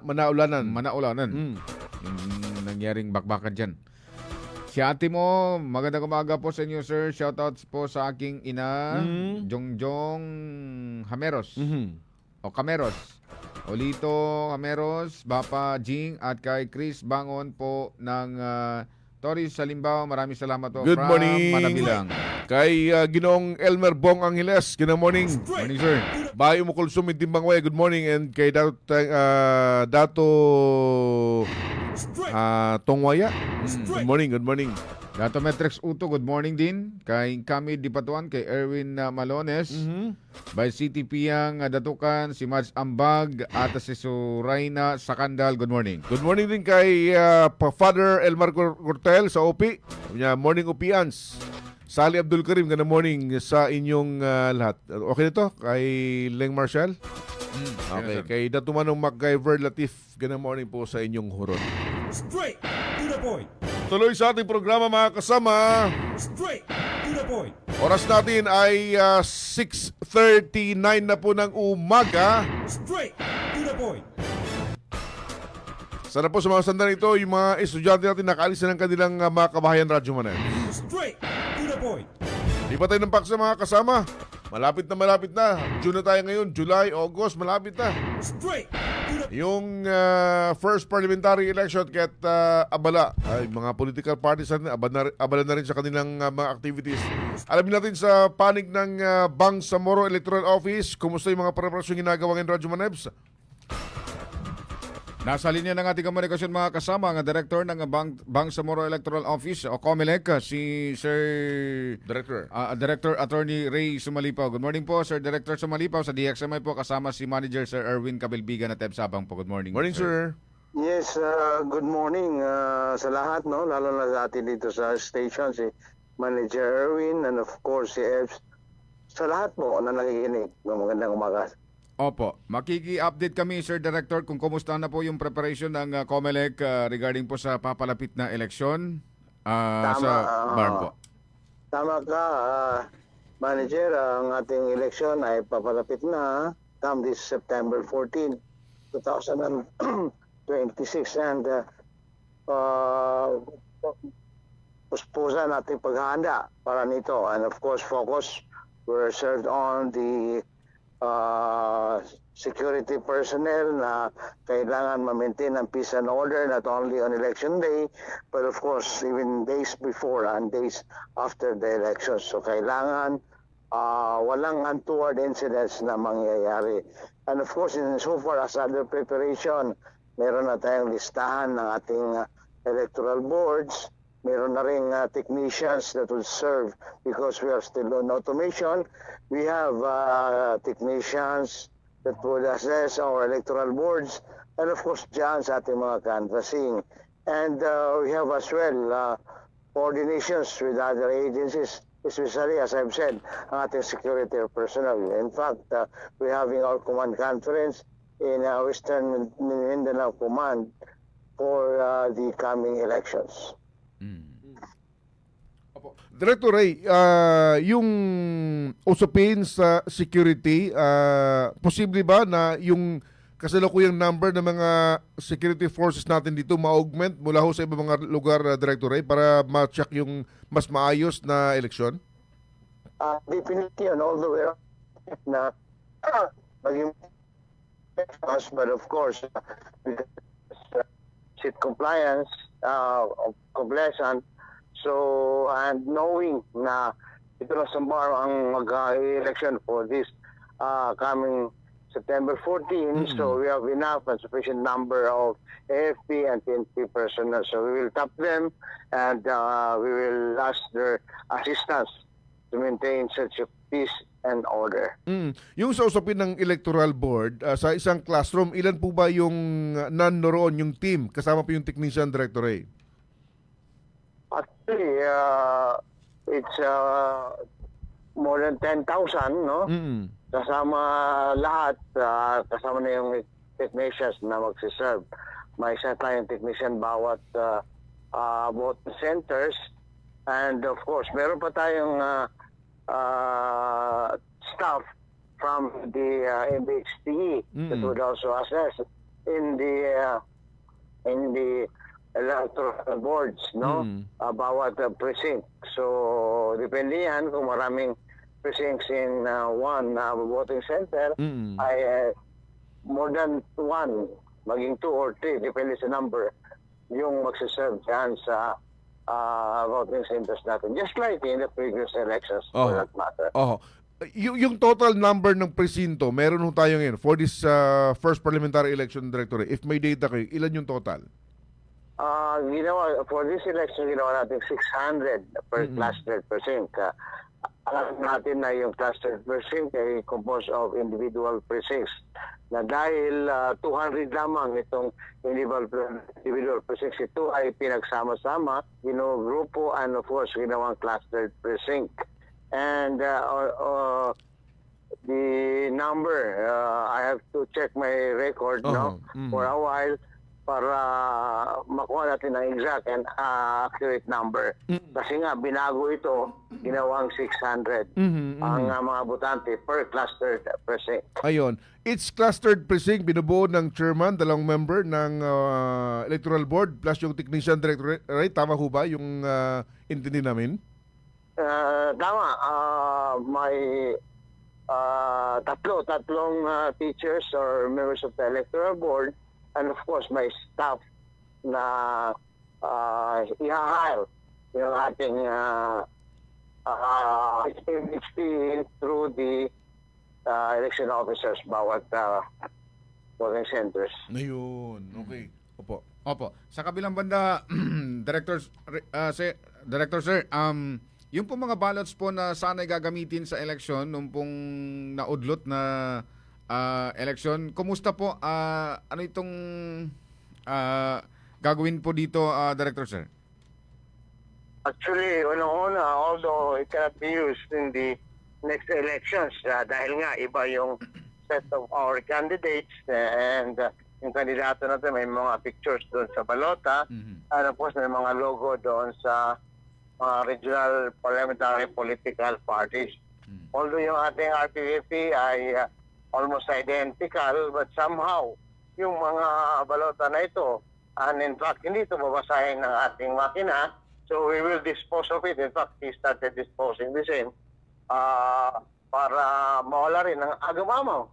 Manaulanan. Yung nangyaring bakbakan dyan. Si ate mo, magandang umaga po sa inyo, sir. Shoutouts po sa aking ina, Jongjong Hameros. O Cameros. Olito Hameros, Bapa Jing, at kay Chris Bangon po ng Torres Salimbao. Maraming salamat po. Good from morning. Manabilang. Kay Ginoong Elmer Bong Angeles. Good morning. Morning, sir. Bayo mo kulsum Timbangway. Good morning. And kay Dato Tongwaya. Good morning. Dato Metrex Uto, good morning din. Kay Kami Dipatuan, kay Erwin Malones. By City Piang Datukan, si Mads Ambag, at si Suraina Sakandal, good morning. Good morning din kay Father Elmar Cortel sa OP. Morning Opians. Sally Abdul Karim, good morning sa inyong lahat. Okay na to? Kay Leng Marshall? Okay. Kay Datumanong MacGyver Latif, good morning po sa inyong huron. Straight to the point. Tuloy sa ating programa mga kasama. Straight to the point. Oras natin ay 6:39 na po ng umaga. Straight to the point. Sana po sa mga sandali ito, yung mga estudyante natin nakaalis na ng kanilang mga kabahayan Radyo Manan. Straight to the point. Di pa tayo ng paksa mga kasama. Malapit na. June na tayo ngayon. July, August, malapit na. Straight to the yung first parliamentary election kahit abala. Ay, mga political parties natin, abala na rin sa kanilang mga activities. Alamin natin sa panig ng Bangsamoro Electoral Office, kumusta yung mga preparasyon ginagawa ng Radyo Manebs? Nasa linya ng ating komunikasyon mga kasama ang Director ng Bangsamoro Electoral Office o COMELEC, si Sir Director Attorney Ray Sumalipaw. Good morning po, Sir Director Sumalipaw. Sa DXMI po kasama si Manager Sir Erwin Cabilbigan at Eb Sabang po. Good morning. Morning, sir. Yes, good morning sa lahat, no? Lalo na sa atin dito sa station, si Manager Erwin and of course si Ebs. Sa lahat po na nakikinig. Magandang umaga. Opo. Makiki-update kami, Sir Director, kung kumusta na po yung preparation ng COMELEC regarding po sa papalapit na eleksyon sa BARM po. Tama ka, Manager. Ang ating eleksyon ay papalapit na come this September 14, 2026 and puspusan natin paghahanda para nito. And of course, focus were served on the security personnel na kailangan ma-maintain ang peace and order not only on election day but of course even days before and days after the election. So kailangan walang untoward incidents na mangyayari. And of course, in so far as other preparation, meron na tayong listahan ng ating electoral boards. Meron na rin technicians that will serve because we are still on automation. We have technicians that will assess our electoral boards and of course dyan sa ating mga canvassing. And we have as well coordinations with other agencies, especially as I've said, ang ating security personnel. In fact, we're having our command conference in Western Mindanao Command for the coming elections. Director Ray, yung usapin sa security, posible ba na yung kasalukuyang number ng mga security forces natin dito ma-augment mula ho sa ibang mga lugar, Director Ray, para ma-check yung mas maayos na eleksyon? Definitely on all the way na maging but of course seat compliance, compliance. So, and knowing na ito na sa bar ang mag-election for this coming September 14, so we have enough and sufficient number of AFP and PNP personnel. So we will tap them and we will ask their assistance to maintain such a peace and order. Yung sa usapin ng electoral board, sa isang classroom, ilan po ba yung nandoroon, yung team, kasama po yung technician, Director Ray? Actually, it's more than 10,000, no? Kasama lahat, kasama na yung technicians na magsiserve. May isa tayong technician bawat voting centers. And of course, meron pa tayong staff from the MBHTE that would also assess in the electoral boards, no? Bawat precinct. So, depende yan kung maraming precincts in one voting center, ay more than one, maging 2 or 3, depende sa number, yung magsiserve dyan sa voting centers natin. Just like in the previous elections, for that matter. Yung total number ng presinto, meron ho tayo ngayon for this first parliamentary election, Director Ray. If may data kayo, ilan yung total? Ginawa, for this election, ginawa natin 600 per clustered precinct. Alam natin na yung clustered precinct ay composed of individual precincts. Na dahil 200 lamang itong individual precincts, ito ay pinagsama-sama, ginugrupo, and of course, ginawang clustered precinct. And the number, I have to check my record for a while, para makuha natin ang exact and accurate number. Kasi nga, binago ito, ginawang 600 ang mga botante per clustered precinct. Ayun. Each clustered precinct, binubuo ng chairman, 2 member ng electoral board, plus yung technician, Director Ray. Tama ho ba yung intindi namin? Tama. May tatlong teachers or members of the electoral board. And of course, may staff na i-hire yung ating MHP through the election officers bawat voting centers. Ayun, okay. Opo. Opo. Sa kabilang banda, Director Sir, yung po mga ballots po na sana gagamitin sa eleksyon nung pong naudlot na eleksyon, kumusta po? Ano itong gagawin po dito, Director Sir? Actually, unang-una, although it cannot be used in the next elections dahil nga iba yung set of our candidates and yung kandidato natin may mga pictures doon sa balota and of course may mga logo doon sa mga regional parliamentary political parties. Although yung ating RPVP ay almost identical but somehow yung mga balota na ito and in fact hindi ito babasahin ng ating makina, so we will dispose of it. In fact, he started disposing the same para mawala rin ng agamamaw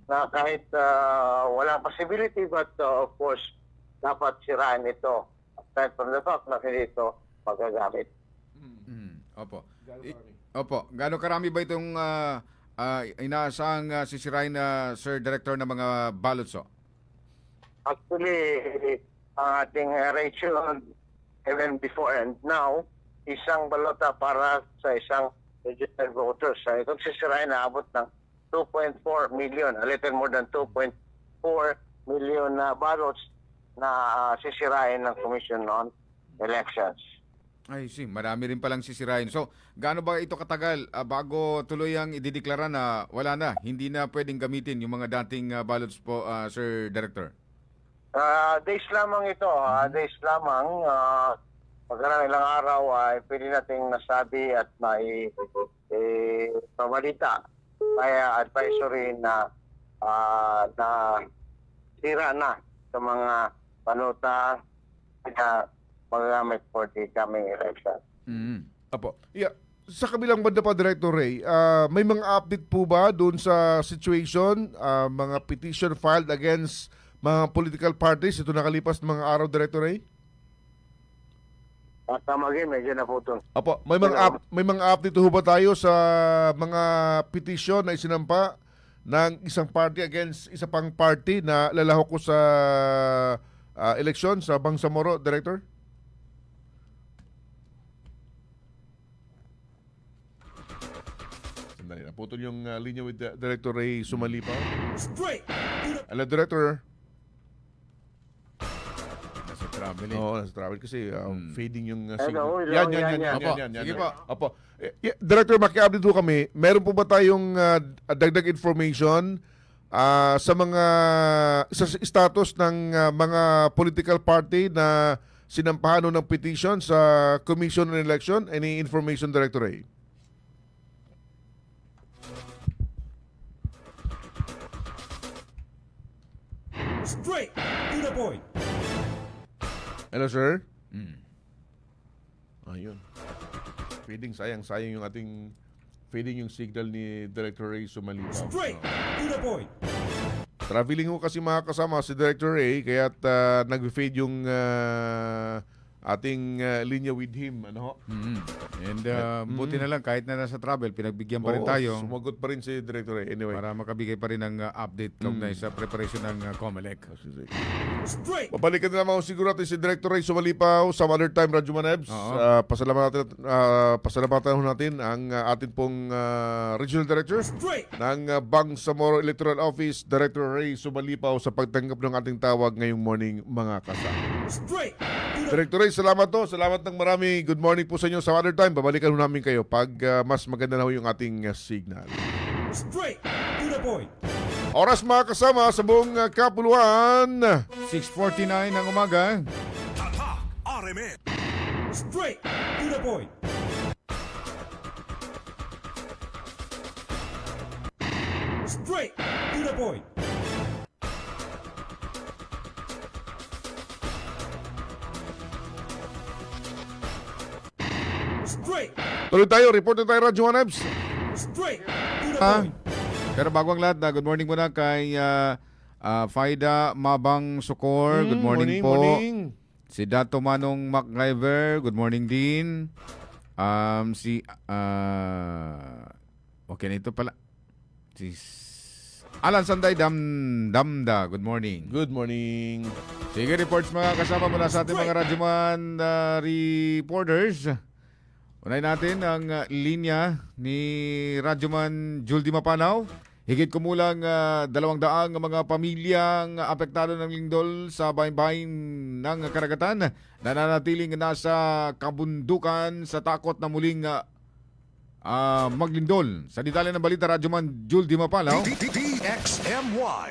na kahit walang possibility but of course dapat sirain ito aside from the fact na hindi ito magagamit. Opo. Opo. Gaano karami ba itong inaasahang sisirain na Sir Director ng mga ballots? Actually, ang ating ratio even before and now, isang balota para sa isang registered voters. Itong sisirain na abot ng 2.4 million, a little more than 2.4 million ballots na sisirain ng Commission on Elections. Ay, marami rin palang sisirain. So, gaano ba ito katagal bago tuloy ang idideklara na wala na, hindi na pwedeng gamitin yung mga dating ballots po, Sir Director? Days lamang ito, days lamang. Pagkarang ilang araw ay pwede nating nasabi at pabalita kaya advisory na sira na sa mga panuta na magagamit for the coming election. Apo. Yeah. Sa kabilang banda pa, Director Ray, may mga update po ba doon sa situation, mga petition filed against mga political parties ito nakalipas ng mga araw, Director Ray? Tamagin, medyo naputol. Apo, may mga update ho ba tayo sa mga petition na isinampa ng isang party against isa pang party na lalahok ko sa eleksyon sa Bangsamoro, Director? Sandali, naputol yung linya with Director Ray Sumalipa. Hello, Director. Nasa travel Oo, nasa travel kasi fading yung Hello, signal. hello, Yan. Sige po. Opo. Director, maki-update ho kami. Meron po ba tayong dagdag information sa mga sa status ng mga political party na sinampahan ng petition sa Commission on Election? Any information, Director Ray? Straight to the point. Hello, sir? Ayun. Sayang yung ating feeding yung signal ni Director Ray Sumalipa. Straight to the point. Traveling ho kasi mga kasama si Director Ray kaya't nag-fade yung ating linya with him. Ano ho? And buti na lang kahit na nasa travel, pinagbigyan pa rin Oo, tayo. sumagot pa rin si Director Ray. Anyway. Para makabigay pa rin ng update kaugnay sa preparation ng COMELEC. Babalikan na naman siguro natin si Director Ray Sumalipa some other time, Radyo Manebs. Pasalamatan natin ang atin pong Regional Director ng Bangsamoro Electoral Office, Director Ray Sumalipa sa pagtanggap ng ating tawag ngayong morning, mga kasama. Director Ray, salamat to. Salamat ng marami. Good morning po sa inyo sa other time. Babalikan namin kayo pag mas maganda na yung ating signal. Straight to the point. Oras mga kasama sa buong kapuluan. 6:49 ng umaga. RMN. Straight to the point. Straight to the point. Straight. Tuloy tayo. Report na tayo, Radyo Manebs. Straight to the point. Pero bago ang lahat, good morning muna kay Faida Mabang Sukor. Good morning po. Morning. Si Dato Manong MacGyver. Good morning din. Okay na ito pala. Si Alan Sanday Damda, good morning. Good morning. Sige, reports mga kasama mula sa ating mga radyoman reporters. Unahin natin ang linya ni Radyoman Juldy Mapanaw. Higit kumulang 200 mga pamilyang apektado ng lindol sa bayan-bayan ng karagatan. Nananatiling nasa kabundukan sa takot na muling maglindol. Sa detalye ng balita, Radyoman Juldy Mapanaw. DXMY.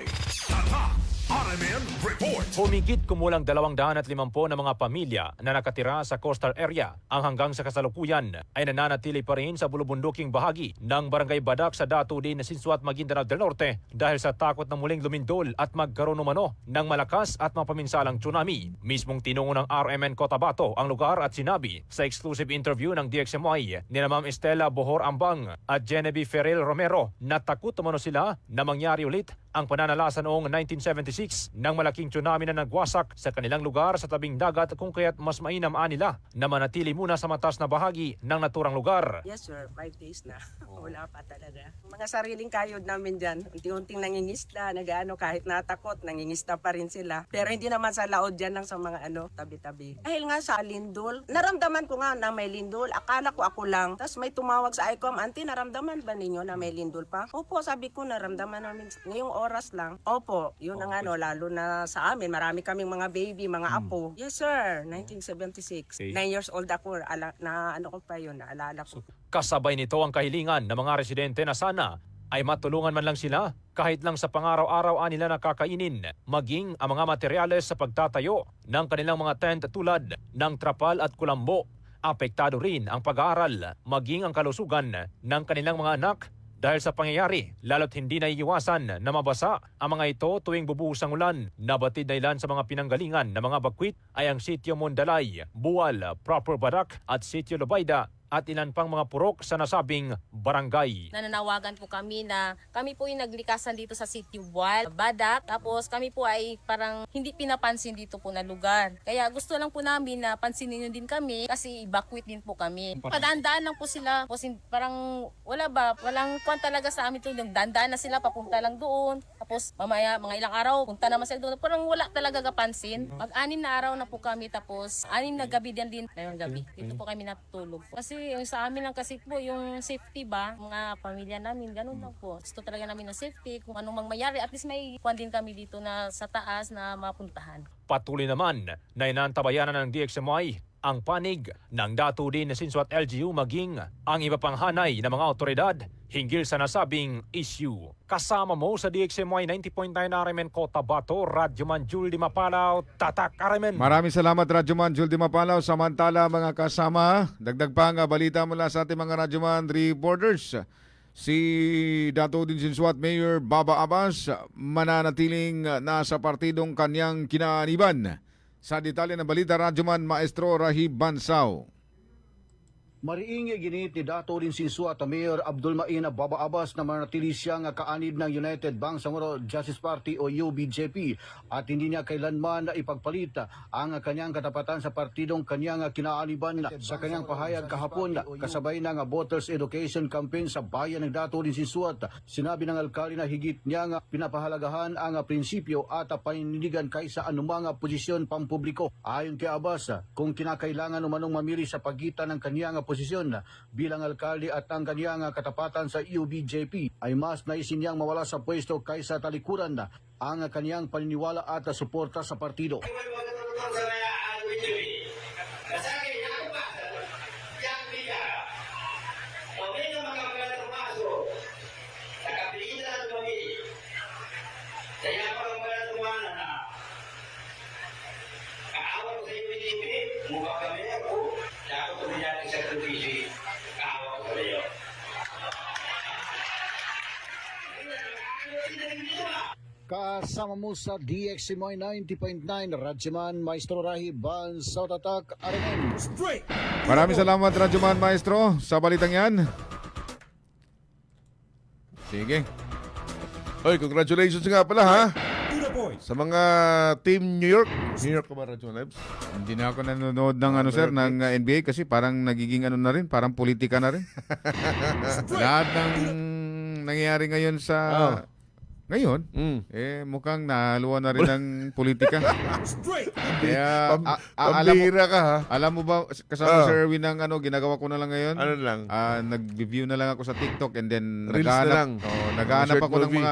Tatak RMN Report. Humigit kumulang 250 na mga pamilya na nakatira sa coastal area ang hanggang sa kasalukuyan ay nananatili pa rin sa bulubunduking bahagi ng Barangay Badak sa Datudin, Sinsuat, Maguindanao del Norte dahil sa takot na muling lumindol at magkaroon umano ng malakas at mapaminsalang tsunami. Mismong tinungo ng RMN Cotabato ang lugar at sinabi sa exclusive interview ng DXMY ni Ma'am Estela Bohor Ambang at Genevieve Ferrell Romero na takot umano sila na mangyari ulit ang pananalasa noong 1976 ng malaking tsunami na nagwasak sa kanilang lugar sa tabing dagat kung kaya't mas mainam nila na manatili muna sa matas na bahagi ng naturang lugar. Yes sir, 5 days na. Wala pa talaga. Mga sariling kayod namin dyan, unti-unting nangingisda, kahit natakot, nangingisda pa rin sila. Pero hindi naman sa laod dyan lang sa mga tabi-tabi. Dahil nga sa lindol, naramdaman ko nga na may lindol. Akala ko ako lang. Tapos may tumawag sa ICOM, Auntie, naramdaman ba ninyo na may lindol pa? Opo, sabi ko, naramdaman namin ngayong oras lang. Opo, yun ang lalo na sa amin. Marami kaming mga baby, mga apo. Yes sir, 1976. 9 years old ako, ko pa yun, naalala ko. Kasabay nito ang kahilingan ng mga residente na sana ay matulungan man lang sila kahit lang sa pangaraw-araw nila na kakainin, maging ang mga materyales sa pagtatayo ng kanilang mga tent tulad ng trapal at kulambo. Apektado rin ang pag-aaral, maging ang kalusugan ng kanilang mga anak dahil sa pangyayari, lalo't hindi naiiwasan na mabasa ang mga ito tuwing bubuhos ang ulan. Nabatid na ilan sa mga pinanggalingan ng mga bagkwit ay ang Sitio Mondalay, Buwal, Proper Badak at Sitio Lobayda at ilan pang mga purok sa nasabing barangay. Nananawagan po kami na kami po yung naglikasan dito sa City Wall, Badak. Tapos kami po ay parang hindi pinapansin dito po na lugar. Kaya gusto lang po namin na pansinin nyo din kami kasi evacuate din po kami. Padaan-daan lang po sila. Parang walang kwan talaga sa amin to. Yung dandaan na sila, papunta lang doon. Tapos mamaya mga ilang araw, punta naman sila doon. Parang wala talaga kapansin. Mag-6 na araw na po kami tapos 6 na gabi din ngayong gabi. Dito po kami natutulog. Kasi yung sa amin lang kasi po, yung safety ba, mga pamilya namin, ganun lang po. Gusto talaga namin ng safety, kung anong mangyayari, at least may kwan din kami dito na sa taas na mapuntahan. Patuloy naman na inantabayanan ng DXMY ang panig ng Datudin na Sinsuat LGU maging ang iba pang hanay ng mga otoridad hinggil sa nasabing issue. Kasama mo sa DXMY 90.9 RMN Cotabato, Radyoman Juldy Mapanaw, Tatak RMN. Maraming salamat Radyoman Juldy Mapanaw. Samantala mga kasama, dagdag pa nga balita mula sa ating mga Radyoman reporters. Si Datudin Sinsuat Mayor Baba Abbas mananatiling nasa partidong kanyang kinaaniban. Sa detalye ng balita, Radyoman Maestro Rahib Bansao. Mariingi ginit ni Datudin Sinsuat Mayor Abdul Maina Baba Abbas na manatili siyang kaanib ng United Bangsamoro Justice Party o UBJP at hindi niya kailanman na ipagpalit ang kanyang katapatan sa partidong kanyang kinaaniban. Sa kanyang pahayag kahapon kasabay ng voters education campaign sa bayan ng Datudin Sinsuat, sinabi ng alkalde na higit niyang pinapahalagahan ang prinsipyo at panindigan kaysa anumang posisyon pampubliko. Ayon kay Abbas, kung kinakailangan umanong mamili sa pagitan ng kanyang posisyon bilang alkalde at ang kanyang katapatan sa UBJP, ay mas naisin niyang mawala sa pwesto kaysa talikuran ang kanyang paniniwala at suporta sa partido. Kasama mo sa DXMY 90.9, Radyoman Maestro Rahib Bansao, Tatak RMN. Maraming salamat Radyoman Maestro sa balitang yan. Sige. Oy, congratulations nga pala ha. Sa mga team New York. New York ka ba, Radyoman Lives? Hindi na ako nanonood ng sir ng NBA kasi parang nagiging na rin, parang politika na rin. Lahat ng nangyayari ngayon sa Ngayon, mukhang nahaluan na rin ng politika. Kaya, Pambihira ka, ha? Alam mo ba, kasama Sir Erwin ng ginagawa ko na lang ngayon? Ano lang? Nag-review na lang ako sa TikTok and then Reels na lang. naghahanap Short ako ng movie.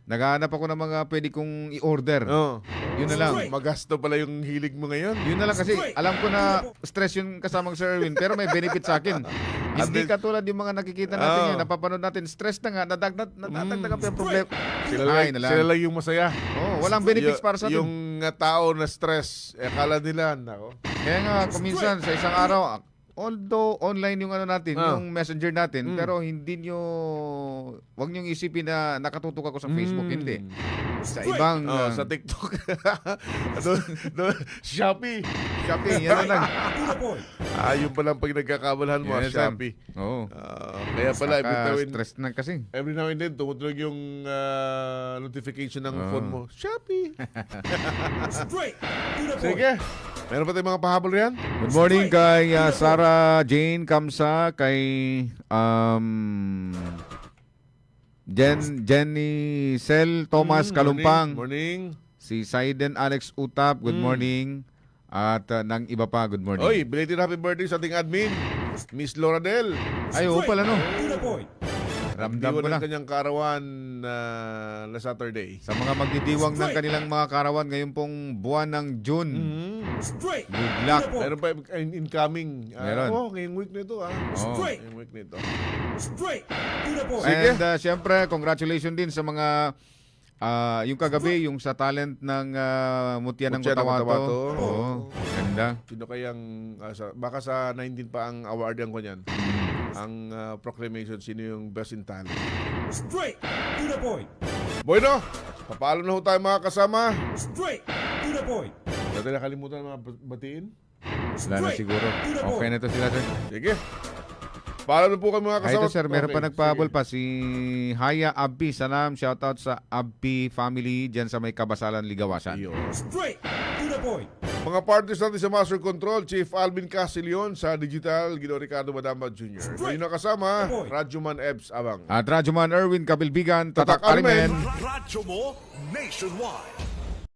naghahanap ako ng mga pwede kong i-order. Yun na lang. Magasto pala yung hilig mo ngayon. Yun na lang kasi alam ko na stress yung kasamang Sir Erwin pero may benefit sa akin. Hindi katulad yung mga nakikita natin yan, napapanood natin, stress na nga, nadagdagan pa yung problema. Sila lang yung masaya. Walang benefits para sa atin. Yung tao na stress, akala nila, nako. Kaya nga, kuminsan sa isang araw, although online yung natin, yung messenger natin, pero hindi nyo, wag nyo isipin na nakatutok ako sa Facebook, hindi. Sa ibang... sa TikTok. Shopee. Shopee, yan na lang. Yung palang pag nagkakabalahan mo, Yes, Shopee. Oo. Kaya pala, stress na kasi. every now and then, tumutulog yung notification ng phone mo. Shopee. Sige. Meron pa tayong mga pahabol riyan? Good morning kay Sarah Jane Kamsa, kay Jenny Cel Thomas Kalumpang, Morning. si Saiden Alex Utap, good morning. At ng iba pa, good morning. Oy, belated happy birthday sa ating admin, Miss Laura Del. Ay, oo pala no. Ramdam ko Diwan na. ng kanyang karawan na Saturday. Sa mga magdidiwang ng kanilang mga karawan ngayon pong buwan ng June. Good luck. Meron pa incoming. Meron. Ngayong week nito. Ngayong week nito. And syempre, congratulations din sa mga yung kagabi, yung sa talent ng Mutya ng Cotabato. Ganda. Sino kayang, baka sa 19 pa ang award yan ko niyan. Ang proclamation, sino yung best in talent. Straight to the point. Bueno, papalo na ho tayo mga kasama. Straight to the point. Dati nakalimutan ng mga batiin. Wala na siguro. Okay na to sila, sir. Sige. Paano na po kami mga kasama? Ito sir, meron pa Okay, nagpahabol sige. pa si Haya Abbi. Salam, shoutout sa Abbi family dyan sa may Kabasalan, Ligawasan. Straight to the point. Mga partners natin sa Master Control, Chief Alvin Casilion, sa Digital, Guido Ricardo Madamba Jr. Ngayon na kasama, Radyoman Ebs Abang. At Radyoman Erwin Kabilbigan, Tatak Tatak Arimen. Radyo mo nationwide.